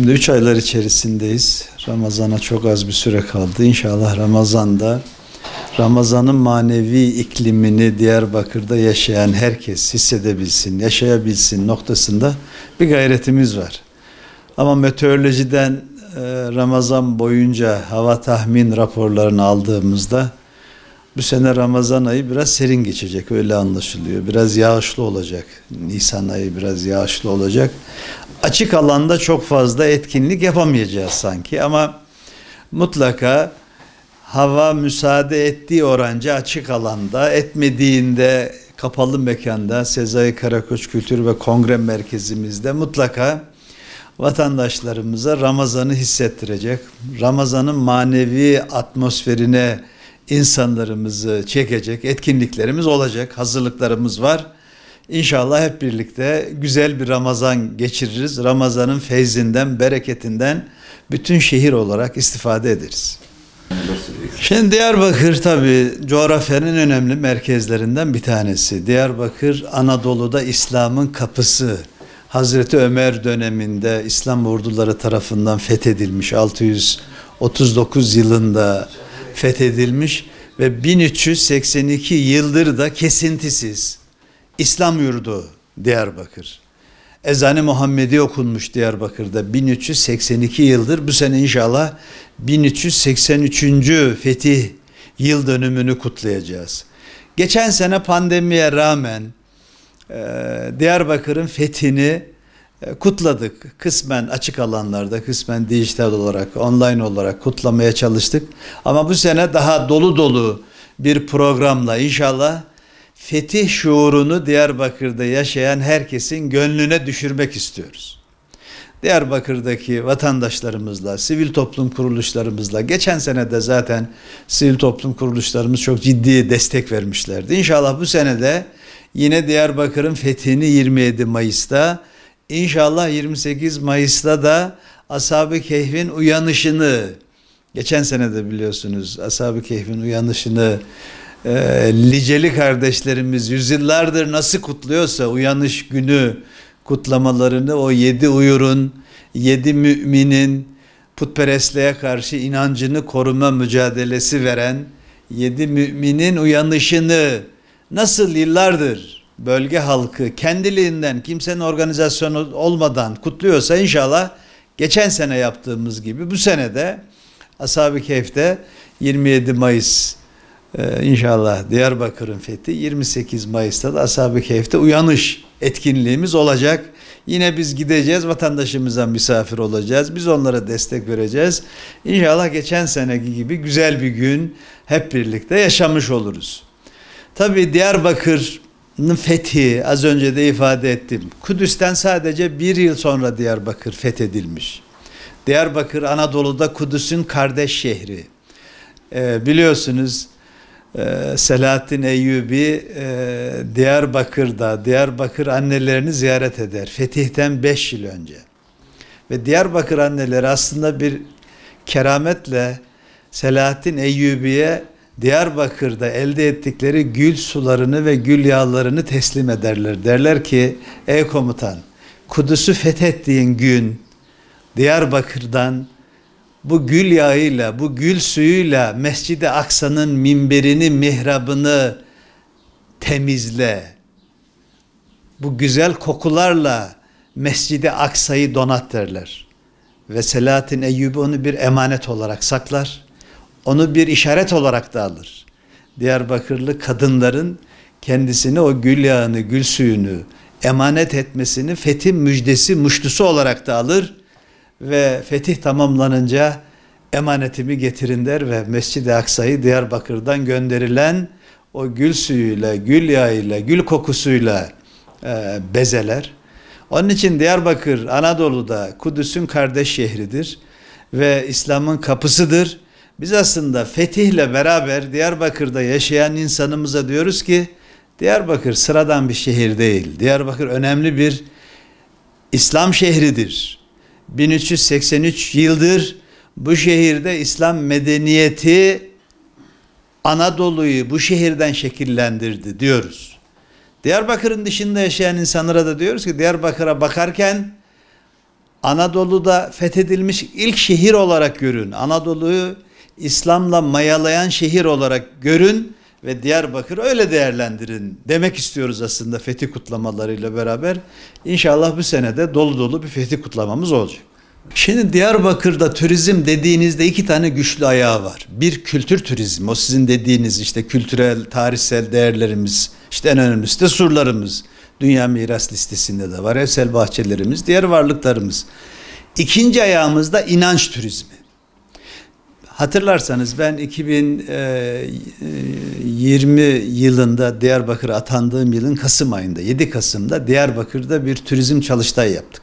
Şimdi 3 aylar içerisindeyiz. Ramazan'a çok az bir süre kaldı. İnşallah Ramazan'da Ramazan'ın manevi iklimini Diyarbakır'da yaşayan herkes hissedebilsin, yaşayabilsin noktasında bir gayretimiz var. Ama meteorolojiden Ramazan boyunca hava tahmin raporlarını aldığımızda bu sene Ramazan ayı biraz serin geçecek, öyle anlaşılıyor. Biraz yağışlı olacak. Nisan ayı biraz yağışlı olacak. Açık alanda çok fazla etkinlik yapamayacağız sanki ama mutlaka hava müsaade ettiği oranca açık alanda, etmediğinde kapalı mekanda, Sezai Karakoç Kültür ve Kongre Merkezimizde mutlaka vatandaşlarımıza Ramazan'ı hissettirecek, Ramazan'ın manevi atmosferine insanlarımızı çekecek etkinliklerimiz olacak, hazırlıklarımız var. İnşallah hep birlikte güzel bir Ramazan geçiririz. Ramazan'ın feyzinden, bereketinden bütün şehir olarak istifade ederiz. Şimdi Diyarbakır tabii coğrafyanın önemli merkezlerinden bir tanesi. Diyarbakır Anadolu'da İslam'ın kapısı. Hazreti Ömer döneminde İslam orduları tarafından fethedilmiş, 639 yılında fethedilmiş ve 1382 yıldır da kesintisiz İslam yurdu Diyarbakır. Ezan-ı Muhammedi okunmuş Diyarbakır'da 1382 yıldır. Bu sene inşallah 1383. fetih yıl dönümünü kutlayacağız. Geçen sene pandemiye rağmen Diyarbakır'ın fethini kutladık. Kısmen açık alanlarda, kısmen dijital olarak, online olarak kutlamaya çalıştık. Ama bu sene daha dolu dolu bir programla inşallah fetih şuurunu Diyarbakır'da yaşayan herkesin gönlüne düşürmek istiyoruz. Diyarbakır'daki vatandaşlarımızla, sivil toplum kuruluşlarımızla, geçen sene de zaten sivil toplum kuruluşlarımız çok ciddi destek vermişlerdi. İnşallah bu sene de yine Diyarbakır'ın fethini 27 Mayıs'ta, İnşallah 28 Mayıs'ta da Ashab-ı Kehf'in uyanışını, geçen sene de biliyorsunuz Ashab-ı Kehf'in uyanışını Liceli kardeşlerimiz yüzyıllardır nasıl kutluyorsa uyanış günü kutlamalarını, o 7 uyurun, 7 müminin putperestliğe karşı inancını koruma mücadelesi veren 7 müminin uyanışını nasıl yıllardır bölge halkı kendiliğinden, kimsenin organizasyonu olmadan kutluyorsa inşallah geçen sene yaptığımız gibi bu sene de Ashab-ı Kehf'te 27 Mayıs inşallah Diyarbakır'ın fethi, 28 Mayıs'ta da Ashab-ı Kehf'te uyanış etkinliğimiz olacak. Yine biz gideceğiz, vatandaşımıza misafir olacağız. Biz onlara destek vereceğiz. İnşallah geçen seneki gibi güzel bir gün hep birlikte yaşamış oluruz. Tabii Diyarbakır'ın fethi, az önce de ifade ettim. Kudüs'ten sadece bir yıl sonra Diyarbakır fethedilmiş. Diyarbakır Anadolu'da Kudüs'ün kardeş şehri. Biliyorsunuz Selahaddin Eyyubi Diyarbakır'da Diyarbakır annelerini ziyaret eder. Fetihten 5 yıl önce. Ve Diyarbakır anneleri aslında bir kerametle Selahaddin Eyyubi'ye Diyarbakır'da elde ettikleri gül sularını ve gül yağlarını teslim ederler. Derler ki ey komutan, Kudüs'ü fethettiğin gün Diyarbakır'dan bu gül yağıyla, bu gül suyuyla Mescid-i Aksa'nın minberini, mihrabını temizle. Bu güzel kokularla Mescid-i Aksa'yı donat derler. Ve Selahaddin Eyyubi onu bir emanet olarak saklar. Onu bir işaret olarak da alır. Diyarbakırlı kadınların kendisine o gül yağını, gül suyunu emanet etmesini fetih müjdesi, muştusu olarak da alır. Ve fetih tamamlanınca emanetimi getirin der ve Mescid-i Aksa'yı Diyarbakır'dan gönderilen o gül suyuyla, gül yağıyla, gül kokusuyla bezeler. Onun için Diyarbakır Anadolu'da Kudüs'ün kardeş şehridir ve İslam'ın kapısıdır. Biz aslında fetihle beraber Diyarbakır'da yaşayan insanımıza diyoruz ki Diyarbakır sıradan bir şehir değil. Diyarbakır önemli bir İslam şehridir. 1383 yıldır bu şehirde İslam medeniyeti Anadolu'yu bu şehirden şekillendirdi diyoruz. Diyarbakır'ın dışında yaşayan insanlara da diyoruz ki Diyarbakır'a bakarken Anadolu'da fethedilmiş ilk şehir olarak görün. Anadolu'yu İslam'la mayalayan şehir olarak görün ve Diyarbakır öyle değerlendirin demek istiyoruz aslında fetih kutlamalarıyla beraber. İnşallah bu sene de dolu dolu bir fetih kutlamamız olacak. Şimdi Diyarbakır'da turizm dediğinizde iki tane güçlü ayağı var. Bir, kültür turizmi. O sizin dediğiniz işte kültürel, tarihsel değerlerimiz, işte en önemlisi de surlarımız. Dünya Miras Listesi'nde de var. Evsel bahçelerimiz, diğer varlıklarımız. İkinci ayağımız da inanç turizmi. Hatırlarsanız ben 2020 yılında Diyarbakır'a atandığım yılın Kasım ayında, 7 Kasım'da Diyarbakır'da bir turizm çalıştayı yaptık.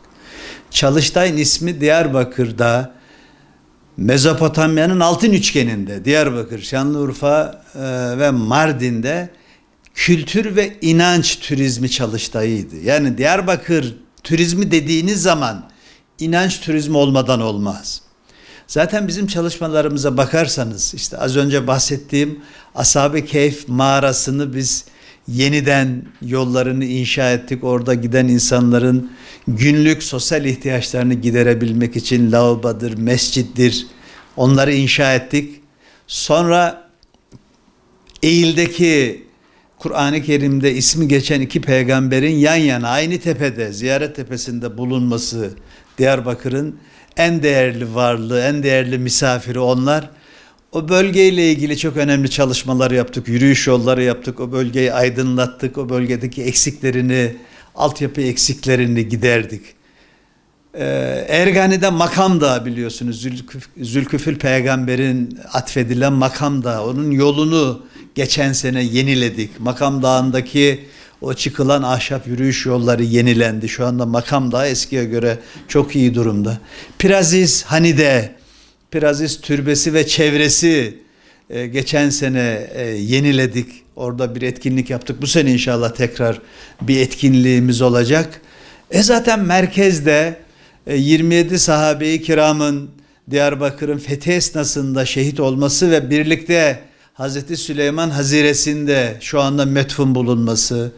Çalıştayın ismi Diyarbakır'da, Mezopotamya'nın altın üçgeninde, Diyarbakır, Şanlıurfa ve Mardin'de kültür ve inanç turizmi çalıştayıydı. Yani Diyarbakır turizmi dediğiniz zaman inanç turizmi olmadan olmaz. Zaten bizim çalışmalarımıza bakarsanız işte az önce bahsettiğim Ashab-ı Kehf mağarasını biz yeniden yollarını inşa ettik. Orada giden insanların günlük sosyal ihtiyaçlarını giderebilmek için lavabodur, mescittir, onları inşa ettik. Sonra Eğil'deki Kur'an-ı Kerim'de ismi geçen iki peygamberin yan yana aynı tepede, ziyaret tepesinde bulunması, Diyarbakır'ın en değerli varlığı, en değerli misafiri onlar. O bölgeyle ilgili çok önemli çalışmalar yaptık, yürüyüş yolları yaptık, o bölgeyi aydınlattık, o bölgedeki eksiklerini, altyapı eksiklerini giderdik. Ergani'de Makam Dağı biliyorsunuz, Zülküfül peygamberin atfedilen Makam Dağı, onun yolunu geçen sene yeniledik. Makam Dağı'ndaki o çıkılan ahşap yürüyüş yolları yenilendi. Şu anda Makam Dağı eskiye göre çok iyi durumda. Piraziz Hani'de, Piraziz Türbesi ve çevresi geçen sene yeniledik. Orada bir etkinlik yaptık. Bu sene inşallah tekrar bir etkinliğimiz olacak. Zaten merkezde 27 sahabe-i kiramın Diyarbakır'ın fethi esnasında şehit olması ve birlikte Hazreti Süleyman Haziresi'nde şu anda metfun bulunması,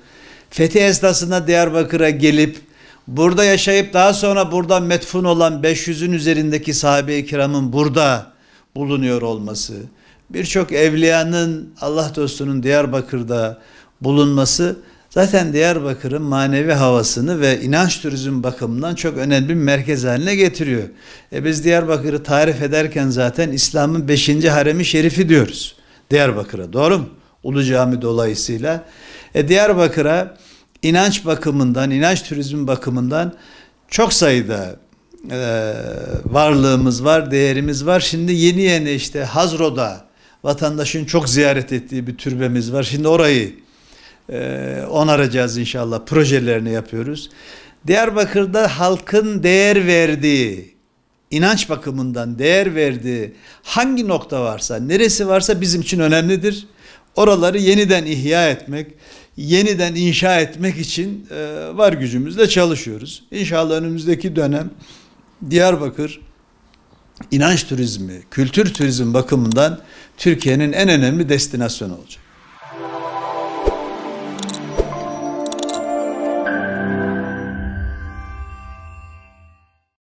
fethi esnasında Diyarbakır'a gelip burada yaşayıp daha sonra burada metfun olan 500'ün üzerindeki sahabe-i kiramın burada bulunuyor olması, birçok evliyanın, Allah dostunun Diyarbakır'da bulunması zaten Diyarbakır'ın manevi havasını ve inanç turizm bakımından çok önemli bir merkez haline getiriyor. Biz Diyarbakır'ı tarif ederken zaten İslam'ın 5. haremi şerifi diyoruz Diyarbakır'a, doğru mu? Ulu Cami dolayısıyla. Diyarbakır'a inanç bakımından, inanç turizmi bakımından çok sayıda varlığımız var, değerimiz var. Şimdi yeni işte Hazro'da vatandaşın çok ziyaret ettiği bir türbemiz var. Şimdi orayı onaracağız inşallah, projelerini yapıyoruz. Diyarbakır'da halkın değer verdiği, inanç bakımından değer verdiği hangi nokta varsa, neresi varsa bizim için önemlidir. Oraları yeniden ihya etmek, yeniden inşa etmek için var gücümüzle çalışıyoruz. İnşallah önümüzdeki dönem Diyarbakır inanç turizmi, kültür turizmi bakımından Türkiye'nin en önemli destinasyonu olacak.